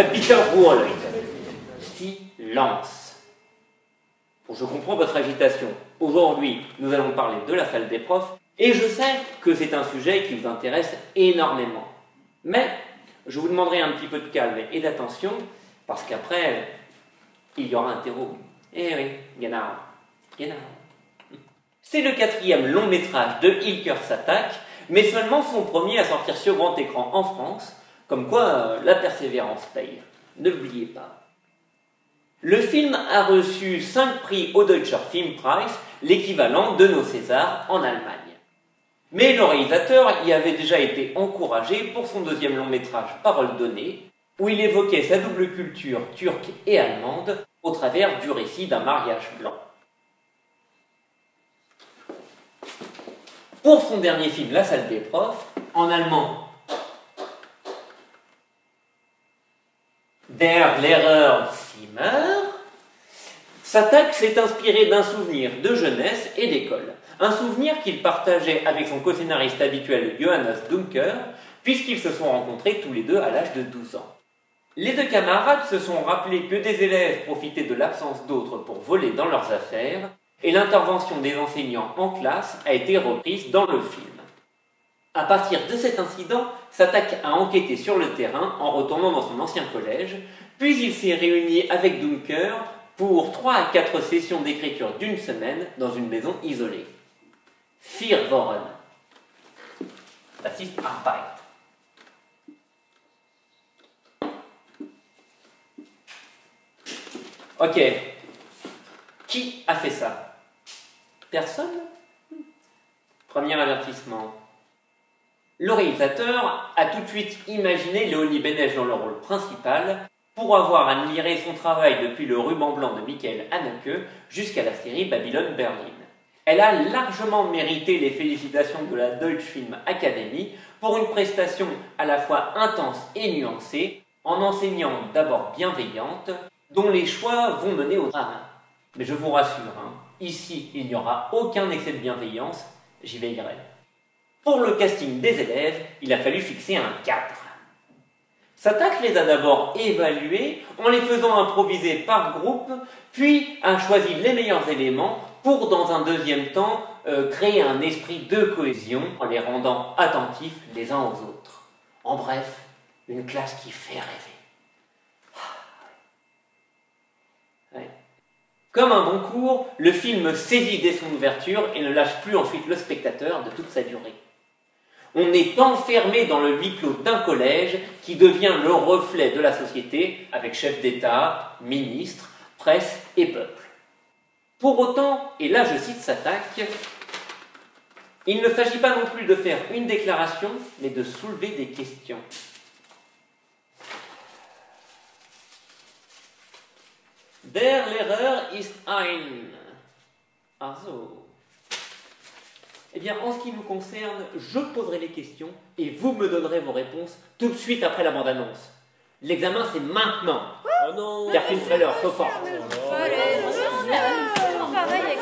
Peter Woolite. Silence. Bon, je comprends votre agitation. Aujourd'hui, nous allons parler de la salle des profs, et je sais que c'est un sujet qui vous intéresse énormément. Mais je vous demanderai un petit peu de calme et d'attention, parce qu'après, il y aura un terreau. Eh oui, genau. C'est le 4e long métrage de Hilker Satak, mais seulement son premier à sortir sur grand écran en France, comme quoi la persévérance paye. Ne l'oubliez pas. Le film a reçu 5 prix au Deutscher Filmpreis, l'équivalent de nos Césars en Allemagne. Mais le réalisateur y avait déjà été encouragé pour son 2e long métrage Parole donnée, où il évoquait sa double culture turque et allemande au travers du récit d'un mariage blanc. Pour son dernier film La salle des profs, en allemand Der Lehrerzimmer, Satak s'est inspiré d'un souvenir de jeunesse et d'école. Un souvenir qu'il partageait avec son co-scénariste habituel Johannes Dunker, puisqu'ils se sont rencontrés tous les deux à l'âge de 12 ans. Les deux camarades se sont rappelés que des élèves profitaient de l'absence d'autres pour voler dans leurs affaires, et l'intervention des enseignants en classe a été reprise dans le film. À partir de cet incident, Satak a enquêté sur le terrain en retournant dans son ancien collège, puis il s'est réuni avec Dunker pour 3 à 4 sessions d'écriture d'une semaine dans une maison isolée. 4 Wochen. Das ist Arbeit. Ok. Qui a fait ça? Personne? Premier avertissement. Le réalisateur a tout de suite imaginé Léonie Bénèche dans le rôle principal pour avoir admiré son travail depuis le ruban blanc de Michael Haneke jusqu'à la série Babylone Berlin. Elle a largement mérité les félicitations de la Deutsche Film Academy pour une prestation à la fois intense et nuancée, en enseignante d'abord bienveillante, dont les choix vont mener au drame. Mais je vous rassure, ici il n'y aura aucun excès de bienveillance, j'y veillerai. Pour le casting des élèves, il a fallu fixer un cadre. Satak les a d'abord évalués en les faisant improviser par groupe, puis a choisi les meilleurs éléments pour, dans un deuxième temps, créer un esprit de cohésion en les rendant attentifs les uns aux autres. En bref, une classe qui fait rêver. Ouais. Comme un bon cours, le film saisit dès son ouverture et ne lâche plus ensuite le spectateur de toute sa durée. On est enfermé dans le huis clos d'un collège qui devient le reflet de la société avec chefs d'État, ministres, presse et peuple. Pour autant, et là je cite Satak, il ne s'agit pas non plus de faire une déclaration, mais de soulever des questions. Der Lehrer ist ein. Also. Eh bien, en ce qui nous concerne, je poserai les questions et vous me donnerez vos réponses tout de suite après la bande-annonce. L'examen, c'est maintenant. Oh non! Der Film Trailer, sofort. Pareil avec